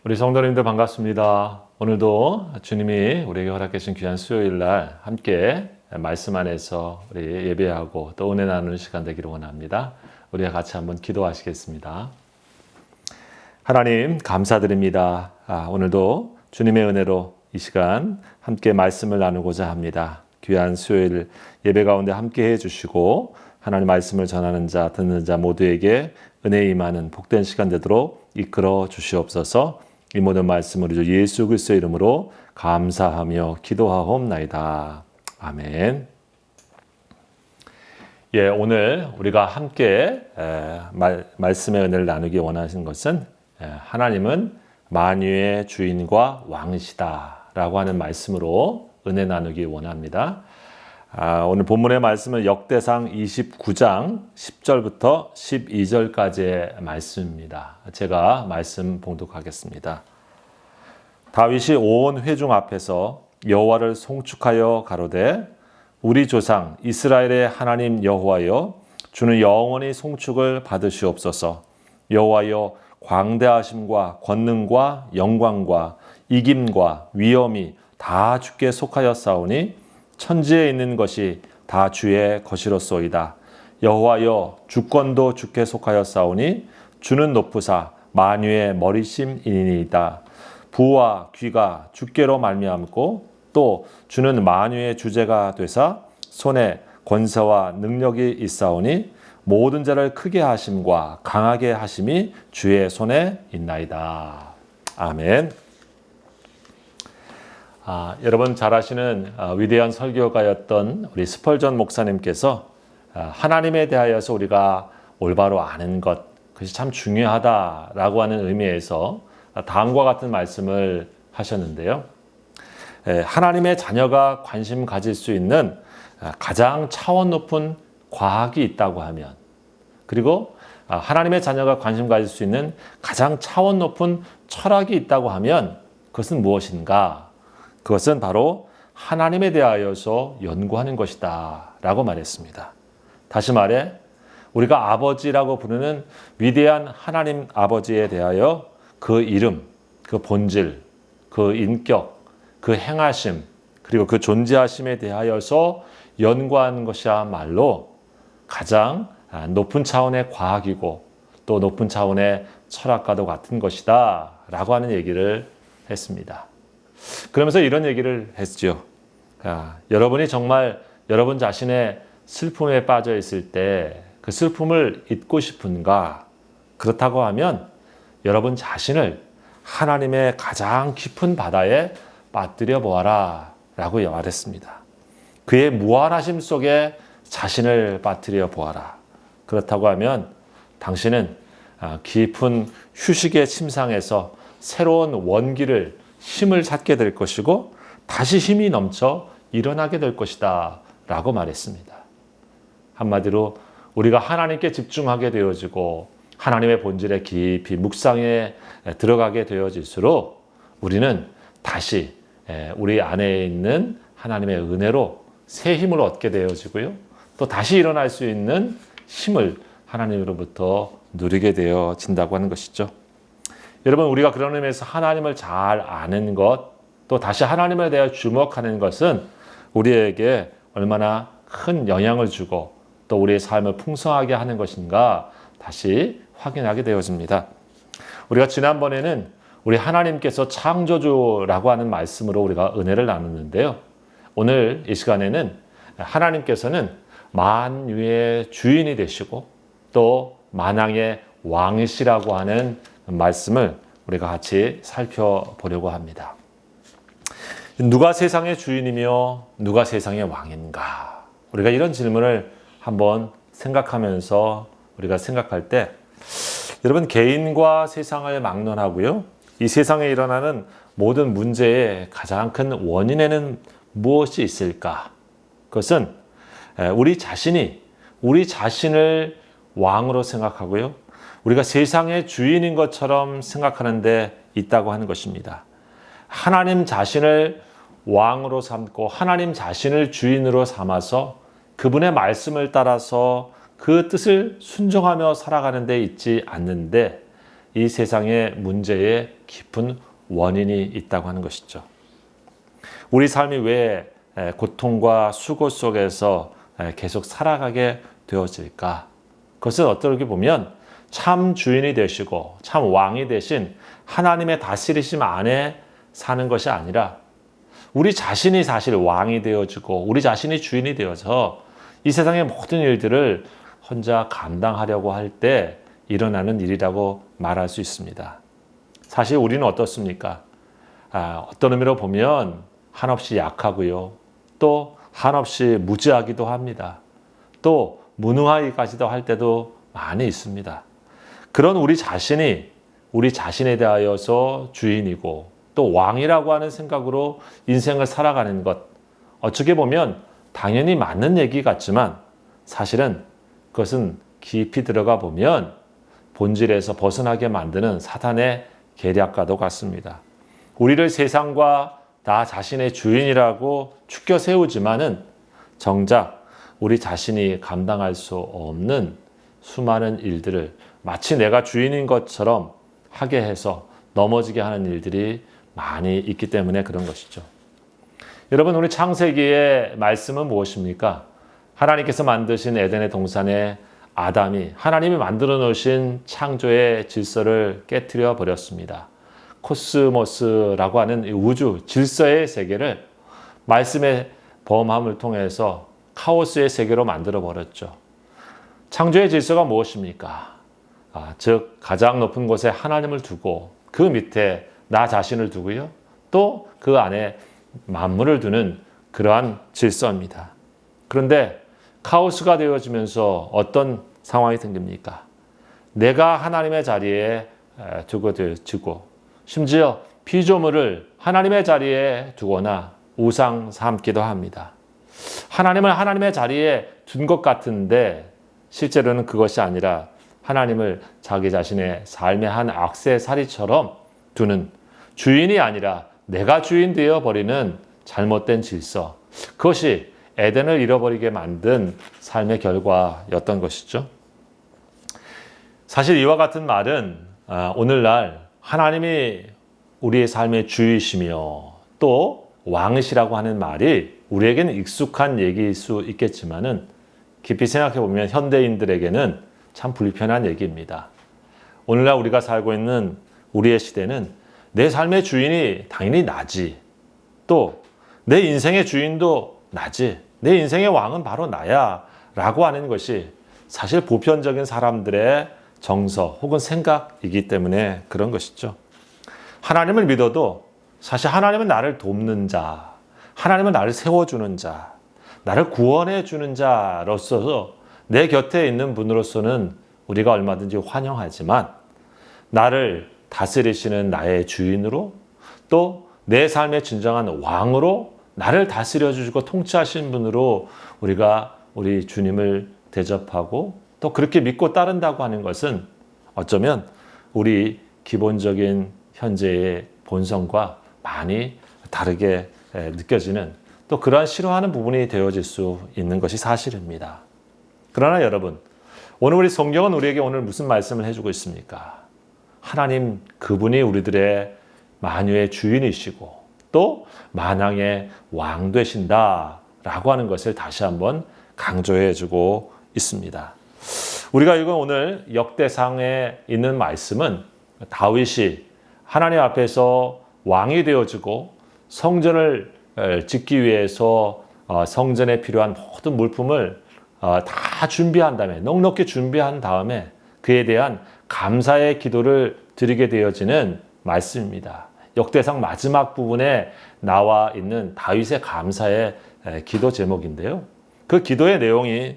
우리 성도님들 반갑습니다. 오늘도 주님이 우리에게 허락해 주신 귀한 수요일 날 함께 말씀 안에서 우리 예배하고 또 은혜 나누는 시간 되기를 원합니다. 우리가 같이 한번 기도하시겠습니다. 하나님 감사드립니다. 오늘도 주님의 은혜로 이 시간 함께 말씀을 나누고자 합니다. 귀한 수요일 예배 가운데 함께 해주시고 하나님 말씀을 전하는 자 듣는 자 모두에게 은혜 임하는 복된 시간 되도록 이끌어 주시옵소서. 이 모든 말씀을 우리 주 예수 그리스도의 이름으로 감사하며 기도하옵나이다. 아멘. 오늘 우리가 함께 말씀의 은혜를 나누기 원하시는 것은 하나님은 만유의 주인과 왕이시다 라고 하는 말씀으로 은혜 나누기 원합니다. 오늘 본문의 말씀은 역대상 29장 10절부터 12절까지의 말씀입니다. 제가 말씀 봉독하겠습니다. 다윗이 온 회중 앞에서 여호와를 송축하여 가로되 우리 조상 이스라엘의 하나님 여호와여 주는 영원히 송축을 받으시옵소서. 여호와여 광대하심과 권능과 영광과 이김과 위엄이 다 주께 속하였사오니 천지에 있는 것이 다 주의 것이로소이다. 여호와여 주권도 주께 속하였사오니 주는 높으사 만유의 머리심이니이다. 부와 귀가 주께로 말미암고 또 주는 만유의 주제가 되사 손에 권세와 능력이 있사오니 모든 자를 크게 하심과 강하게 하심이 주의 손에 있나이다. 아멘. 여러분 잘 아시는 위대한 설교가였던 우리 스펄전 목사님께서 하나님에 대하여서 우리가 올바로 아는 것, 그것이 참 중요하다라고 하는 의미에서 다음과 같은 말씀을 하셨는데요. 하나님의 자녀가 관심 가질 수 있는 가장 차원 높은 과학이 있다고 하면, 그리고 하나님의 자녀가 관심 가질 수 있는 가장 차원 높은 철학이 있다고 하면 그것은 무엇인가? 그것은 바로 하나님에 대하여서 연구하는 것이다 라고 말했습니다. 다시 말해 우리가 아버지라고 부르는 위대한 하나님 아버지에 대하여 그 이름, 그 본질, 그 인격, 그 행하심, 그리고 그 존재하심에 대하여서 연구하는 것이야말로 가장 높은 차원의 과학이고 또 높은 차원의 철학과도 같은 것이다 라고 하는 얘기를 했습니다. 그러면서 이런 얘기를 했죠. 여러분이 정말 여러분 자신의 슬픔에 빠져 있을 때 그 슬픔을 잊고 싶은가? 그렇다고 하면 여러분 자신을 하나님의 가장 깊은 바다에 빠뜨려 보아라 라고 말했습니다. 그의 무한하심 속에 자신을 빠뜨려 보아라. 그렇다고 하면 당신은 깊은 휴식의 침상에서 새로운 원기를 힘을 찾게 될 것이고 다시 힘이 넘쳐 일어나게 될 것이다 라고 말했습니다. 한마디로 우리가 하나님께 집중하게 되어지고 하나님의 본질에 깊이 묵상에 들어가게 되어질수록 우리는 다시 우리 안에 있는 하나님의 은혜로 새 힘을 얻게 되어지고요. 또 다시 일어날 수 있는 힘을 하나님으로부터 누리게 되어진다고 하는 것이죠. 여러분 우리가 그런 의미에서 하나님을 잘 아는 것, 또 다시 하나님에 대해 주목하는 것은 우리에게 얼마나 큰 영향을 주고 또 우리의 삶을 풍성하게 하는 것인가 다시 확인하게 되어집니다. 우리가 지난번에는 우리 하나님께서 창조주라고 하는 말씀으로 우리가 은혜를 나눴는데요. 오늘 이 시간에는 하나님께서는 만유의 주인이 되시고 또 만왕의 왕이시라고 하는 말씀을 우리가 같이 살펴보려고 합니다. 누가 세상의 주인이며 누가 세상의 왕인가? 우리가 이런 질문을 한번 생각하면서 우리가 생각할 때 여러분 개인과 세상을 막론하고요. 이 세상에 일어나는 모든 문제의 가장 큰 원인에는 무엇이 있을까? 그것은 우리 자신이 우리 자신을 왕으로 생각하고요. 우리가 세상의 주인인 것처럼 생각하는 데 있다고 하는 것입니다. 하나님 자신을 왕으로 삼고 하나님 자신을 주인으로 삼아서 그분의 말씀을 따라서 그 뜻을 순종하며 살아가는 데 있지 않는데 이 세상의 문제에 깊은 원인이 있다고 하는 것이죠. 우리 삶이 왜 고통과 수고 속에서 계속 살아가게 되어질까? 그것은 어떻게 보면 참 주인이 되시고 참 왕이 되신 하나님의 다스리심 안에 사는 것이 아니라 우리 자신이 사실 왕이 되어지고 우리 자신이 주인이 되어서 이 세상의 모든 일들을 혼자 감당하려고 할 때 일어나는 일이라고 말할 수 있습니다. 사실 우리는 어떻습니까? 어떤 의미로 보면 한없이 약하고요. 또 한없이 무지하기도 합니다. 또 무능하기까지도 할 때도 많이 있습니다. 그런 우리 자신이 우리 자신에 대하여서 주인이고 또 왕이라고 하는 생각으로 인생을 살아가는 것, 어떻게 보면 당연히 맞는 얘기 같지만 사실은 그것은 깊이 들어가 보면 본질에서 벗어나게 만드는 사탄의 계략과도 같습니다. 우리를 세상과 나 자신의 주인이라고 축켜 세우지만은 정작 우리 자신이 감당할 수 없는 수많은 일들을 마치 내가 주인인 것처럼 하게 해서 넘어지게 하는 일들이 많이 있기 때문에 그런 것이죠. 여러분, 우리 창세기의 말씀은 무엇입니까? 하나님께서 만드신 에덴의 동산에 아담이 하나님이 만들어 놓으신 창조의 질서를 깨트려 버렸습니다. 코스모스라고 하는 우주 질서의 세계를 말씀의 범함을 통해서 카오스의 세계로 만들어 버렸죠. 창조의 질서가 무엇입니까? 즉 가장 높은 곳에 하나님을 두고 그 밑에 나 자신을 두고요. 또 그 안에 만물을 두는 그러한 질서입니다. 그런데 카오스가 되어지면서 어떤 상황이 생깁니까? 내가 하나님의 자리에 두고 되어지고 심지어 피조물을 하나님의 자리에 두거나 우상 삼기도 합니다. 하나님을 하나님의 자리에 둔 것 같은데 실제로는 그것이 아니라 하나님을 자기 자신의 삶의 한 액세서리처럼 두는, 주인이 아니라 내가 주인 되어 버리는 잘못된 질서, 그것이 에덴을 잃어버리게 만든 삶의 결과였던 것이죠. 사실 이와 같은 말은 오늘날 하나님이 우리의 삶의 주이시며 또 왕이시라고 하는 말이 우리에게는 익숙한 얘기일 수 있겠지만은 깊이 생각해 보면 현대인들에게는 참 불편한 얘기입니다. 오늘날 우리가 살고 있는 우리의 시대는 내 삶의 주인이 당연히 나지, 또 내 인생의 주인도 나지, 내 인생의 왕은 바로 나야 라고 하는 것이 사실 보편적인 사람들의 정서 혹은 생각이기 때문에 그런 것이죠. 하나님을 믿어도 사실 하나님은 나를 돕는 자, 하나님은 나를 세워주는 자, 나를 구원해 주는 자로서 내 곁에 있는 분으로서는 우리가 얼마든지 환영하지만 나를 다스리시는 나의 주인으로 또 내 삶의 진정한 왕으로 나를 다스려 주시고 통치하시는 분으로 우리가 우리 주님을 대접하고 또 그렇게 믿고 따른다고 하는 것은 어쩌면 우리 기본적인 현재의 본성과 많이 다르게 느껴지는 또 그러한 싫어하는 부분이 되어질 수 있는 것이 사실입니다. 그러나 여러분, 오늘 우리 성경은 우리에게 오늘 무슨 말씀을 해주고 있습니까? 하나님 그분이 우리들의 만유의 주인이시고 또 만왕의 왕 되신다라고 하는 것을 다시 한번 강조해주고 있습니다. 우리가 읽은 오늘 역대상에 있는 말씀은 다윗이 하나님 앞에서 왕이 되어지고 성전을 짓기 위해서 성전에 필요한 모든 물품을 다 준비한 다음에 넉넉히 준비한 다음에 그에 대한 감사의 기도를 드리게 되어지는 말씀입니다. 역대상 마지막 부분에 나와 있는 다윗의 감사의 기도 제목인데요. 그 기도의 내용이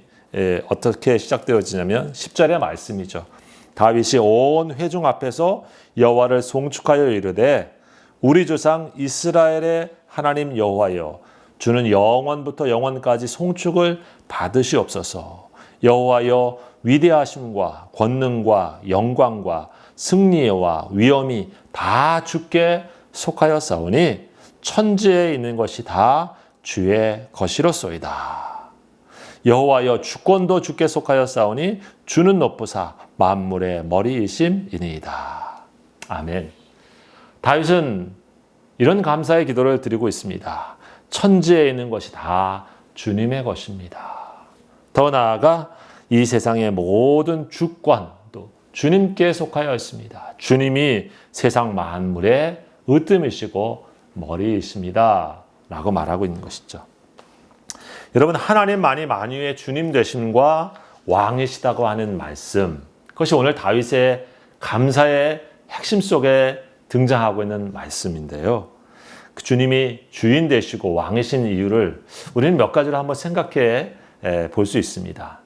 어떻게 시작되어지냐면 10절의 말씀이죠. 다윗이 온 회중 앞에서 여호와를 송축하여 이르되 우리 조상 이스라엘의 하나님 여호와여, 주는 영원부터 영원까지 송축을 받으시옵소서. 여호와여, 위대하심과 권능과 영광과 승리와 위엄이 다 주께 속하였사오니 천지에 있는 것이 다 주의 것이로소이다. 여호와여 주권도 주께 속하여 싸우니 주는 높으사 만물의 머리이심이니이다. 아멘. 다윗은 이런 감사의 기도를 드리고 있습니다. 천지에 있는 것이 다 주님의 것입니다. 더 나아가 이 세상의 모든 주권도 주님께 속하여 있습니다. 주님이 세상 만물의 으뜸이시고 머리이십니다. 라고 말하고 있는 것이죠. 여러분, 하나님만이 만유의 주님 되심과 왕이시다고 하는 말씀, 그것이 오늘 다윗의 감사의 핵심 속에 등장하고 있는 말씀인데요. 그 주님이 주인 되시고 왕이신 이유를 우리는 몇 가지로 한번 생각해 볼 수 있습니다.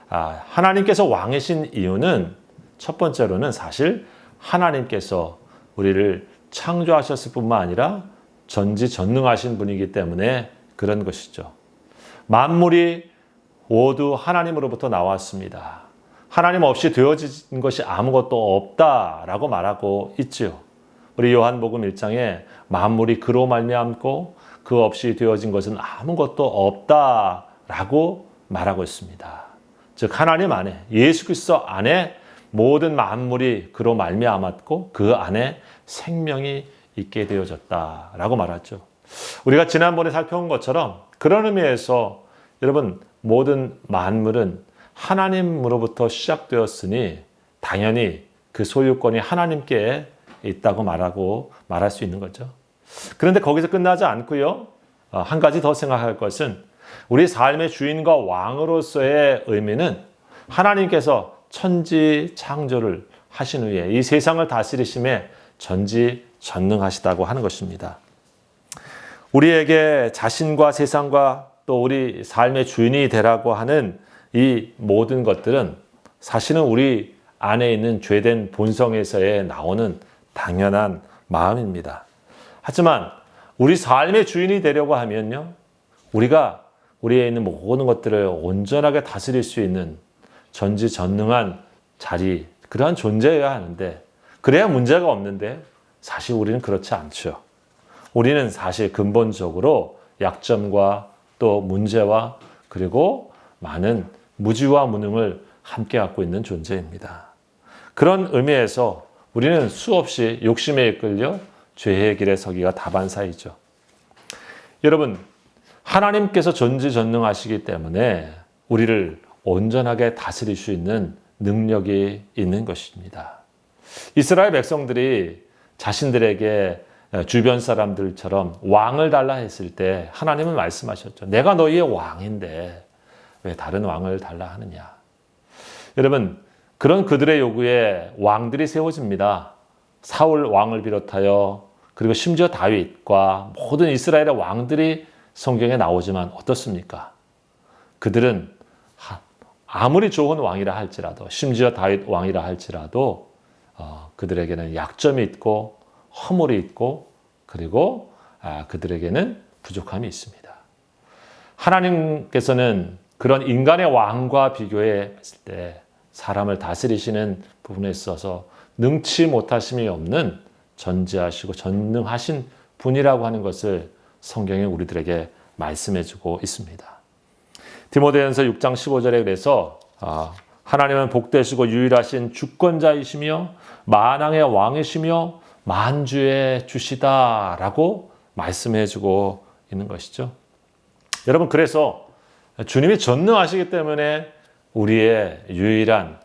하나님께서 왕이신 이유는 첫 번째로는 사실 하나님께서 우리를 창조하셨을 뿐만 아니라 전지전능하신 분이기 때문에 그런 것이죠. 만물이 모두 하나님으로부터 나왔습니다. 하나님 없이 되어진 것이 아무것도 없다라고 말하고 있지요. 우리 요한복음 1장에 만물이 그로 말미암고 그 없이 되어진 것은 아무것도 없다라고 말하고 있습니다. 즉 하나님 안에, 예수 그리스도 안에 모든 만물이 그로 말미암았고 그 안에 생명이 있게 되어졌다라고 말하죠. 우리가 지난번에 살펴본 것처럼 그런 의미에서 여러분, 모든 만물은 하나님으로부터 시작되었으니 당연히 그 소유권이 하나님께 있다고 말할 수 있는 거죠. 그런데 거기서 끝나지 않고요. 한 가지 더 생각할 것은 우리 삶의 주인과 왕으로서의 의미는 하나님께서 천지 창조를 하신 후에 이 세상을 다스리심에 전지전능하시다고 하는 것입니다. 우리에게 자신과 세상과 또 우리 삶의 주인이 되라고 하는 이 모든 것들은 사실은 우리 안에 있는 죄된 본성에서의 나오는 당연한 마음입니다. 하지만 우리 삶의 주인이 되려고 하면요, 우리가 우리에 있는 모든 것들을 온전하게 다스릴 수 있는 전지전능한 자리, 그러한 존재여야 하는데, 그래야 문제가 없는데 사실 우리는 그렇지 않죠. 우리는 사실 근본적으로 약점과 또 문제와 그리고 많은 무지와 무능을 함께 갖고 있는 존재입니다. 그런 의미에서 우리는 수없이 욕심에 이끌려 죄의 길에 서기가 다반사이죠. 여러분, 하나님께서 전지전능하시기 때문에 우리를 온전하게 다스릴 수 있는 능력이 있는 것입니다. 이스라엘 백성들이 자신들에게 주변 사람들처럼 왕을 달라 했을 때 하나님은 말씀하셨죠. 내가 너희의 왕인데 왜 다른 왕을 달라 하느냐. 여러분, 그런 그들의 요구에 왕들이 세워집니다. 사울 왕을 비롯하여 그리고 심지어 다윗과 모든 이스라엘의 왕들이 성경에 나오지만 어떻습니까? 그들은 아무리 좋은 왕이라 할지라도, 심지어 다윗 왕이라 할지라도 그들에게는 약점이 있고 허물이 있고 그리고 그들에게는 부족함이 있습니다. 하나님께서는 그런 인간의 왕과 비교했을 때 사람을 다스리시는 부분에 있어서 능치 못하심이 없는 전지하시고 전능하신 분이라고 하는 것을 성경이 우리들에게 말씀해주고 있습니다. 디모데전서 6장 15절에 그래서 하나님은 복되시고 유일하신 주권자이시며 만왕의 왕이시며 만주의 주시다라고 말씀해주고 있는 것이죠. 여러분, 그래서 주님이 전능하시기 때문에 우리의 유일한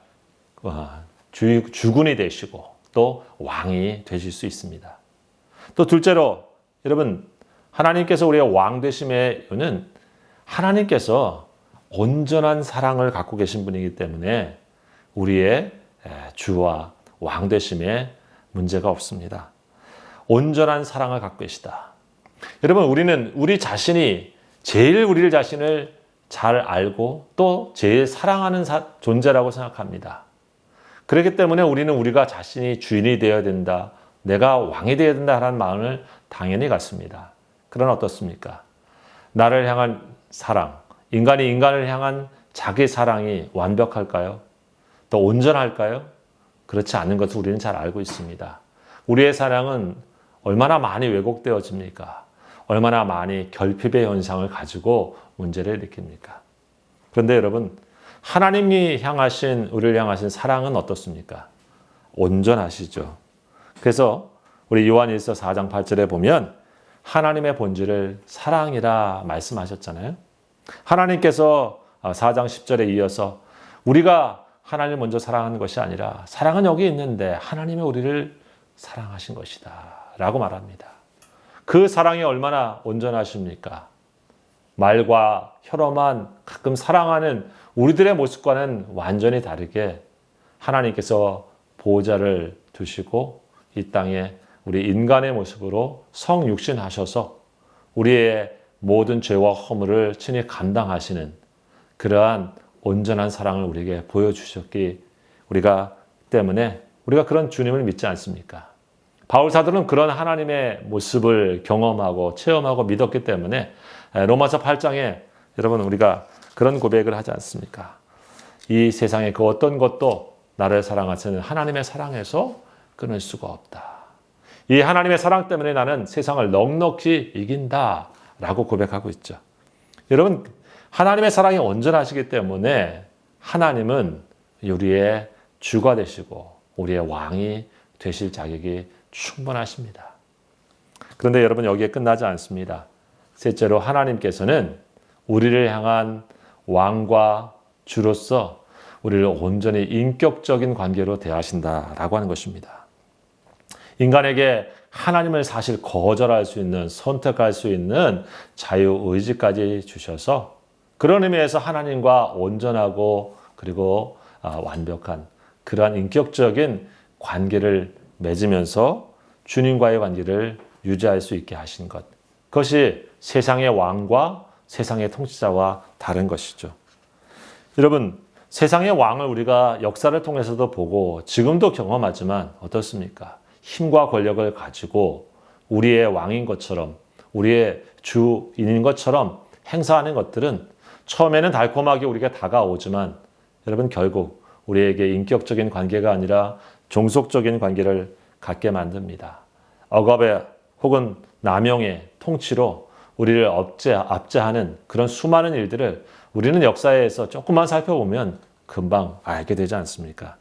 주군이 되시고 또 왕이 되실 수 있습니다. 또 둘째로 여러분, 하나님께서 우리의 왕 되심의 이유는 하나님께서 온전한 사랑을 갖고 계신 분이기 때문에 우리의 주와 왕 되심에 문제가 없습니다. 온전한 사랑을 갖고 계시다. 여러분, 우리는 우리 자신이 제일 우리 자신을 잘 알고 또 제일 사랑하는 존재라고 생각합니다. 그렇기 때문에 우리는 우리가 자신이 주인이 되어야 된다, 내가 왕이 되어야 된다라는 마음을 당연히 갖습니다. 그러나 어떻습니까? 나를 향한 사랑, 인간이 인간을 향한 자기 사랑이 완벽할까요? 또 온전할까요? 그렇지 않은 것을 우리는 잘 알고 있습니다. 우리의 사랑은 얼마나 많이 왜곡되어집니까? 얼마나 많이 결핍의 현상을 가지고 문제를 일으킵니까? 그런데 여러분, 하나님이 향하신, 우리를 향하신 사랑은 어떻습니까? 온전하시죠. 그래서 우리 요한일서 4장 8절에 보면 하나님의 본질을 사랑이라 말씀하셨잖아요. 하나님께서 4장 10절에 이어서 우리가 하나님을 먼저 사랑하는 것이 아니라 사랑은 여기 있는데 하나님이 우리를 사랑하신 것이다 라고 말합니다. 그 사랑이 얼마나 온전하십니까? 말과 혀로만 가끔 사랑하는 우리들의 모습과는 완전히 다르게 하나님께서 보호자를 두시고 이 땅에 우리 인간의 모습으로 성육신하셔서 우리의 모든 죄와 허물을 친히 감당하시는 그러한 온전한 사랑을 우리에게 보여주셨기 때문에 우리가 그런 주님을 믿지 않습니까? 바울 사도는 그런 하나님의 모습을 경험하고 체험하고 믿었기 때문에 로마서 8장에 여러분 우리가 그런 고백을 하지 않습니까? 이 세상의 그 어떤 것도 나를 사랑하시는 하나님의 사랑에서 끊을 수가 없다. 이 하나님의 사랑 때문에 나는 세상을 넉넉히 이긴다 라고 고백하고 있죠. 여러분, 하나님의 사랑이 온전하시기 때문에 하나님은 우리의 주가 되시고 우리의 왕이 되실 자격이 충분하십니다. 그런데 여러분, 여기에 끝나지 않습니다. 셋째로 하나님께서는 우리를 향한 왕과 주로서 우리를 온전히 인격적인 관계로 대하신다라고 하는 것입니다. 인간에게 하나님을 사실 거절할 수 있는, 선택할 수 있는 자유의지까지 주셔서 그런 의미에서 하나님과 온전하고 그리고 완벽한 그러한 인격적인 관계를 맺으면서 주님과의 관계를 유지할 수 있게 하신 것. 그것이 세상의 왕과 세상의 통치자와 다른 것이죠. 여러분, 세상의 왕을 우리가 역사를 통해서도 보고 지금도 경험하지만 어떻습니까? 힘과 권력을 가지고 우리의 왕인 것처럼 우리의 주인인 것처럼 행사하는 것들은 처음에는 달콤하게 우리가 다가오지만 여러분 결국 우리에게 인격적인 관계가 아니라 종속적인 관계를 갖게 만듭니다. 억압의 혹은 남용의 통치로 우리를 압제하는 그런 수많은 일들을 우리는 역사에서 조금만 살펴보면 금방 알게 되지 않습니까?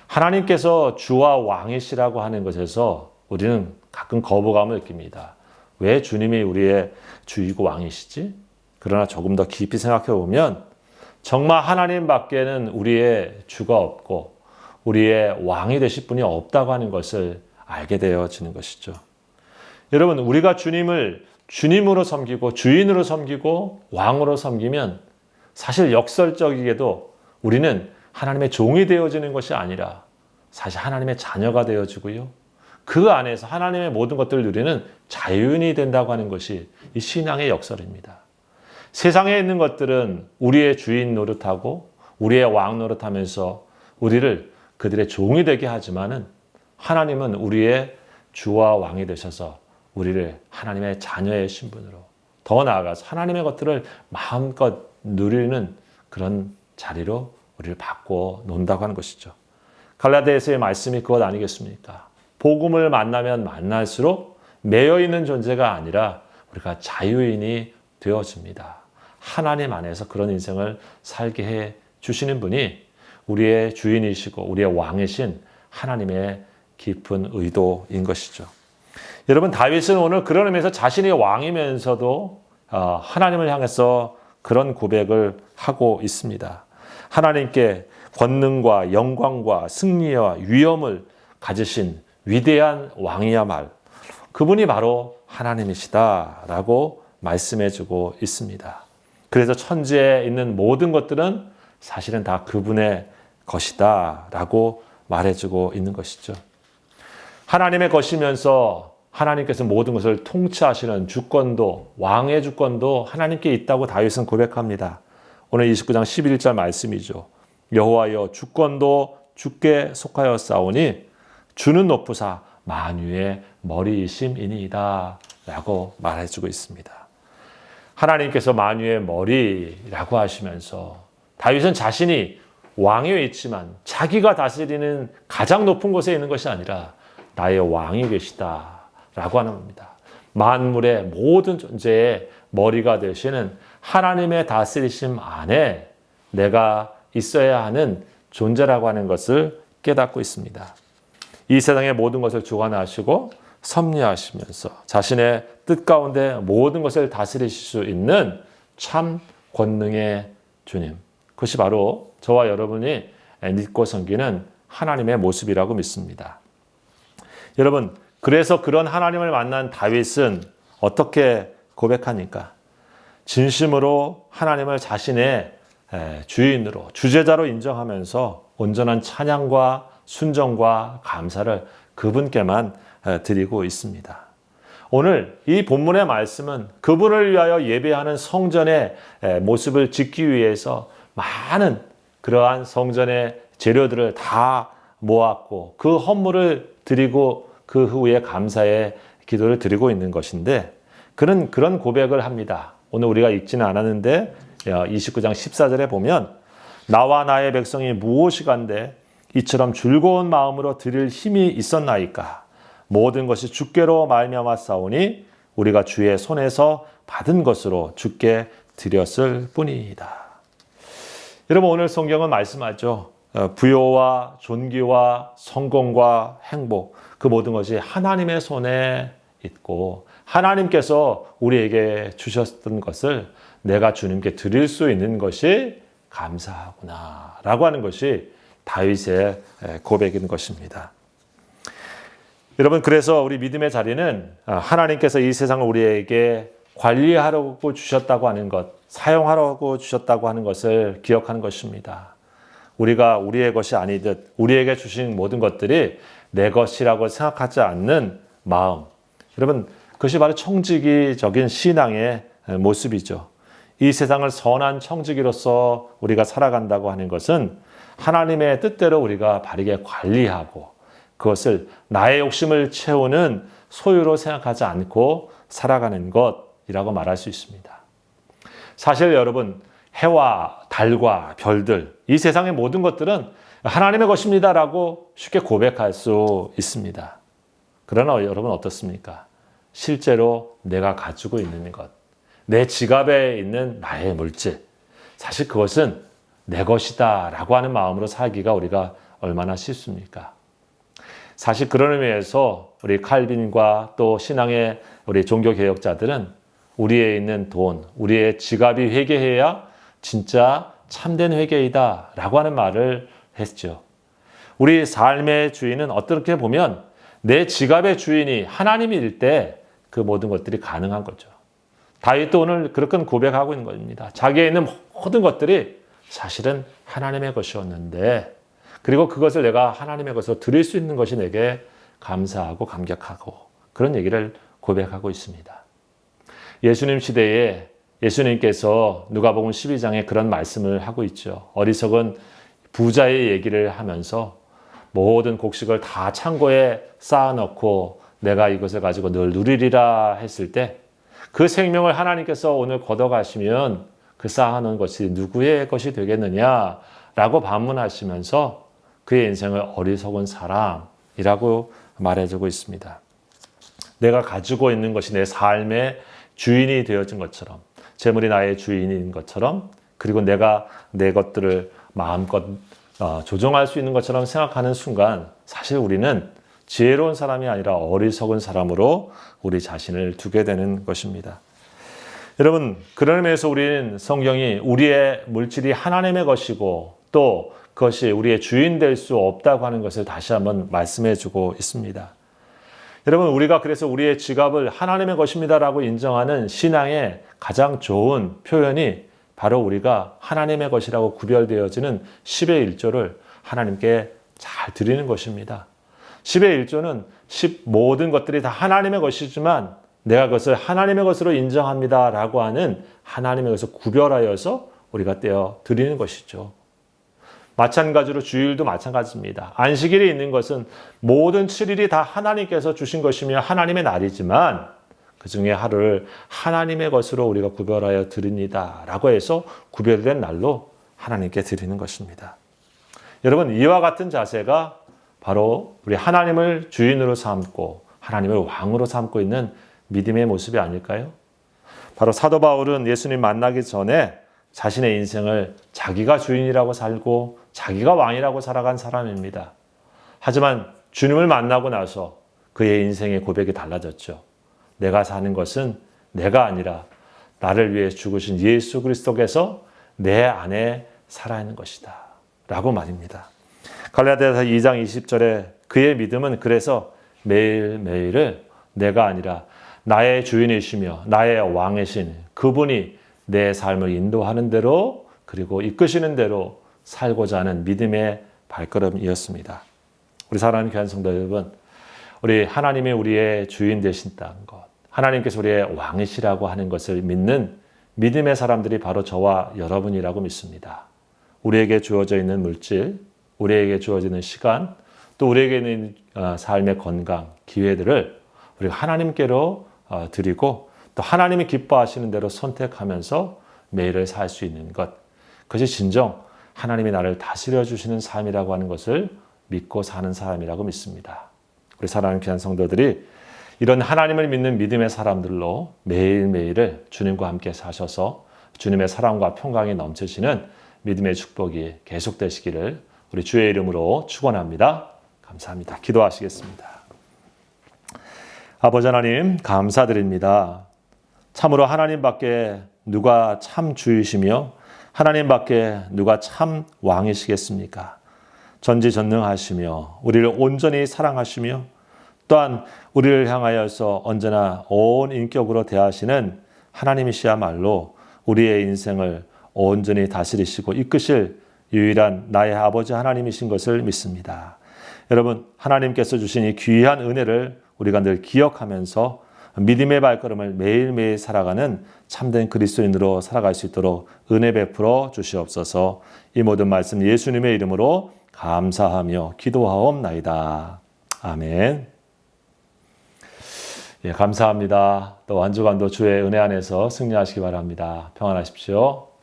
하나님께서 주와 왕이시라고 하는 것에서 우리는 가끔 거부감을 느낍니다. 왜 주님이 우리의 주이고 왕이시지? 그러나 조금 더 깊이 생각해 보면 정말 하나님 밖에는 우리의 주가 없고 우리의 왕이 되실 분이 없다고 하는 것을 알게 되어지는 것이죠. 여러분, 우리가 주님을 주님으로 섬기고 주인으로 섬기고 왕으로 섬기면 사실 역설적이게도 우리는 하나님의 종이 되어지는 것이 아니라 사실 하나님의 자녀가 되어지고요. 그 안에서 하나님의 모든 것들을 누리는 자유인이 된다고 하는 것이 이 신앙의 역설입니다. 세상에 있는 것들은 우리의 주인 노릇하고 우리의 왕 노릇하면서 우리를 그들의 종이 되게 하지만은 하나님은 우리의 주와 왕이 되셔서 우리를 하나님의 자녀의 신분으로 더 나아가서 하나님의 것들을 마음껏 누리는 그런 자리로 우리를 바꿔 놓는다고 하는 것이죠. 갈라디아서의 말씀이 그것 아니겠습니까? 복음을 만나면 만날수록 매여 있는 존재가 아니라 우리가 자유인이 되어집니다. 하나님 안에서 그런 인생을 살게 해 주시는 분이 우리의 주인이시고 우리의 왕이신 하나님의 깊은 의도인 것이죠. 여러분, 다윗은 오늘 그런 의미에서 자신이 왕이면서도 하나님을 향해서 그런 고백을 하고 있습니다. 하나님께 권능과 영광과 승리와 위엄을 가지신 위대한 왕이야 말, 그분이 바로 하나님이시다라고 말씀해주고 있습니다. 그래서 천지에 있는 모든 것들은 사실은 다 그분의 것이다라고 말해주고 있는 것이죠. 하나님의 것이면서 하나님께서 모든 것을 통치하시는 주권도, 왕의 주권도 하나님께 있다고 다윗은 고백합니다. 오늘 29장 11절 말씀이죠. 여호와여, 주권도 주께 속하여 싸우니 주는 높으사 만유의 머리이심이니이다 라고 말해주고 있습니다. 하나님께서 만유의 머리라고 하시면서 다윗은 자신이 왕에 있지만 자기가 다스리는 가장 높은 곳에 있는 것이 아니라 나의 왕이 계시다 라고 하는 겁니다. 만물의 모든 존재의 머리가 되시는 하나님의 다스리심 안에 내가 있어야 하는 존재라고 하는 것을 깨닫고 있습니다. 이 세상의 모든 것을 주관하시고 섭리하시면서 자신의 뜻 가운데 모든 것을 다스리실 수 있는 참 권능의 주님. 그것이 바로 저와 여러분이 믿고 섬기는 하나님의 모습이라고 믿습니다. 여러분, 그래서 그런 하나님을 만난 다윗은 어떻게 고백하니까? 진심으로 하나님을 자신의 주인으로, 주제자로 인정하면서 온전한 찬양과 순종과 감사를 그분께만 드리고 있습니다. 오늘 이 본문의 말씀은 그분을 위하여 예배하는 성전의 모습을 짓기 위해서 많은 그러한 성전의 재료들을 다 모았고 그 헌물을 드리고 그 후에 감사의 기도를 드리고 있는 것인데 그런 고백을 합니다. 오늘 우리가 읽지는 않았는데 29장 14절에 보면 나와 나의 백성이 무엇이간데 이처럼 즐거운 마음으로 드릴 힘이 있었나이까 모든 것이 주께로 말미암아 싸우니 우리가 주의 손에서 받은 것으로 주께 드렸을 뿐이다. 여러분 오늘 성경은 말씀하죠. 부요와 존귀와 성공과 행복 그 모든 것이 하나님의 손에 있고 하나님께서 우리에게 주셨던 것을 내가 주님께 드릴 수 있는 것이 감사하구나 라고 하는 것이 다윗의 고백인 것입니다. 여러분 그래서 우리 믿음의 자리는 하나님께서 이 세상을 우리에게 관리하라고 주셨다고 하는 것, 사용하라고 주셨다고 하는 것을 기억하는 것입니다. 우리가 우리의 것이 아니듯 우리에게 주신 모든 것들이 내 것이라고 생각하지 않는 마음. 여러분 그것이 바로 청지기적인 신앙의 모습이죠. 이 세상을 선한 청지기로서 우리가 살아간다고 하는 것은 하나님의 뜻대로 우리가 바르게 관리하고 그것을 나의 욕심을 채우는 소유로 생각하지 않고 살아가는 것이라고 말할 수 있습니다. 사실 여러분 해와 달과 별들 이 세상의 모든 것들은 하나님의 것입니다라고 쉽게 고백할 수 있습니다. 그러나 여러분 어떻습니까? 실제로 내가 가지고 있는 것, 내 지갑에 있는 나의 물질 사실 그것은 내 것이다 라고 하는 마음으로 살기가 우리가 얼마나 쉽습니까? 사실 그런 의미에서 우리 칼빈과 또 신앙의 우리 종교개혁자들은 우리에 있는 돈, 우리의 지갑이 회개해야 진짜 참된 회개이다 라고 하는 말을 했죠. 우리 삶의 주인은 어떻게 보면 내 지갑의 주인이 하나님일 때 그 모든 것들이 가능한 거죠. 다윗도 오늘 그렇게 고백하고 있는 겁니다. 자기에 있는 모든 것들이 사실은 하나님의 것이었는데 그리고 그것을 내가 하나님의 것으로 드릴 수 있는 것이 내게 감사하고 감격하고 그런 얘기를 고백하고 있습니다. 예수님 시대에 예수님께서 누가복음 12장에 그런 말씀을 하고 있죠. 어리석은 부자의 얘기를 하면서 모든 곡식을 다 창고에 쌓아놓고 내가 이것을 가지고 늘 누리리라 했을 때 그 생명을 하나님께서 오늘 걷어가시면 그 쌓아놓은 것이 누구의 것이 되겠느냐라고 반문하시면서 그의 인생을 어리석은 사람이라고 말해주고 있습니다. 내가 가지고 있는 것이 내 삶의 주인이 되어진 것처럼 재물이 나의 주인인 것처럼 그리고 내가 내 것들을 마음껏 조종할 수 있는 것처럼 생각하는 순간 사실 우리는 지혜로운 사람이 아니라 어리석은 사람으로 우리 자신을 두게 되는 것입니다. 여러분 그런 의미에서 우리는 성경이 우리의 물질이 하나님의 것이고 또 그것이 우리의 주인 될 수 없다고 하는 것을 다시 한번 말씀해 주고 있습니다. 여러분 우리가 그래서 우리의 지갑을 하나님의 것입니다라고 인정하는 신앙의 가장 좋은 표현이 바로 우리가 하나님의 것이라고 구별되어지는 10의 1조를 하나님께 잘 드리는 것입니다. 10의 1조는 모든 것들이 다 하나님의 것이지만 내가 그것을 하나님의 것으로 인정합니다라고 하는 하나님의 것을 구별하여서 우리가 떼어 드리는 것이죠. 마찬가지로 주일도 마찬가지입니다. 안식일이 있는 것은 모든 7일이 다 하나님께서 주신 것이며 하나님의 날이지만 그 중에 하루를 하나님의 것으로 우리가 구별하여 드립니다 라고 해서 구별된 날로 하나님께 드리는 것입니다. 여러분 이와 같은 자세가 바로 우리 하나님을 주인으로 삼고 하나님을 왕으로 삼고 있는 믿음의 모습이 아닐까요? 바로 사도 바울은 예수님 만나기 전에 자신의 인생을 자기가 주인이라고 살고 자기가 왕이라고 살아간 사람입니다. 하지만 주님을 만나고 나서 그의 인생의 고백이 달라졌죠. 내가 사는 것은 내가 아니라 나를 위해 죽으신 예수 그리스도께서 내 안에 살아있는 것이다 라고 말입니다. 갈라디아서 2장 20절에 그의 믿음은 그래서 매일매일을 내가 아니라 나의 주인이시며 나의 왕이신 그분이 내 삶을 인도하는 대로 그리고 이끄시는 대로 살고자 하는 믿음의 발걸음이었습니다. 우리 사랑하는 귀한 성도 여러분, 우리 하나님이 우리의 주인 되신다는 것, 하나님께서 우리의 왕이시라고 하는 것을 믿는 믿음의 사람들이 바로 저와 여러분이라고 믿습니다. 우리에게 주어져 있는 물질, 우리에게 주어지는 시간, 또 우리에게 있는 삶의 건강, 기회들을 우리가 하나님께로 드리고 또 하나님이 기뻐하시는 대로 선택하면서 매일을 살 수 있는 것, 그것이 진정 하나님이 나를 다스려 주시는 삶이라고 하는 것을 믿고 사는 사람이라고 믿습니다. 우리 사랑하는 귀한 성도들이 이런 하나님을 믿는 믿음의 사람들로 매일매일을 주님과 함께 사셔서 주님의 사랑과 평강이 넘치시는 믿음의 축복이 계속되시기를 우리 주의 이름으로 축원합니다. 감사합니다. 기도하시겠습니다. 아버지 하나님 감사드립니다. 참으로 하나님밖에 누가 참 주이시며 하나님밖에 누가 참 왕이시겠습니까? 전지전능하시며 우리를 온전히 사랑하시며 또한 우리를 향하여서 언제나 온 인격으로 대하시는 하나님이시야말로 우리의 인생을 온전히 다스리시고 이끄실 유일한 나의 아버지 하나님이신 것을 믿습니다. 여러분, 하나님께서 주신 이 귀한 은혜를 우리가 늘 기억하면서 믿음의 발걸음을 매일매일 살아가는 참된 그리스도인으로 살아갈 수 있도록 은혜 베풀어 주시옵소서. 이 모든 말씀 예수님의 이름으로 감사하며 기도하옵나이다. 아멘. 예, 감사합니다. 또 한 주간도 주의 은혜 안에서 승리하시기 바랍니다. 평안하십시오.